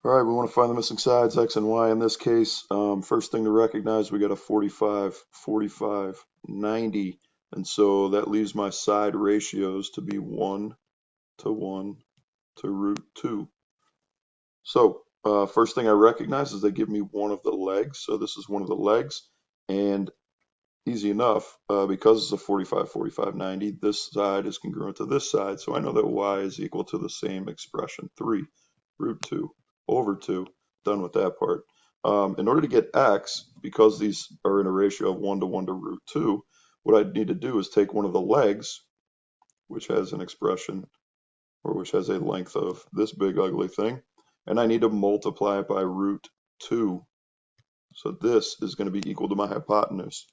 All right, we want to find the missing sides, x and y in this case. First thing to recognize, we got a 45, 45, 90. And so that leaves my side ratios to be 1 to 1 to root 2. So first thing I recognize is they give me one of the legs. So this is one of the legs. And easy enough, because it's a 45, 45, 90, this side is congruent to this side. So I know that y is equal to the same expression, 3 root 2 over 2. Done with that part. In order to get x, because these are in a ratio of 1 to 1 to root 2, what I need to do is take one of the legs, which has an expression, or which has a length of this big ugly thing, and I need to multiply it by root 2. So this is going to be equal to my hypotenuse.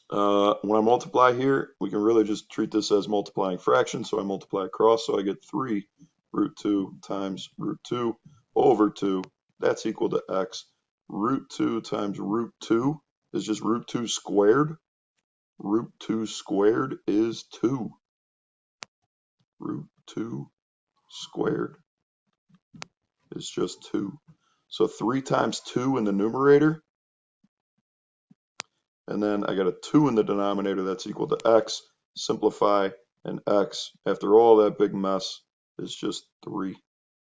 When I multiply here, we can really just treat this as multiplying fractions. So I multiply across, so I get 3 root 2 times root 2 over 2. That's equal to x. Root 2 times root 2 is just root 2 squared. Root 2 squared is 2. Root 2 squared is just 2. So 3 times 2 in the numerator, and then I got a 2 in the denominator. That's equal to x. Simplify, and x, after all that big mess, is just 3.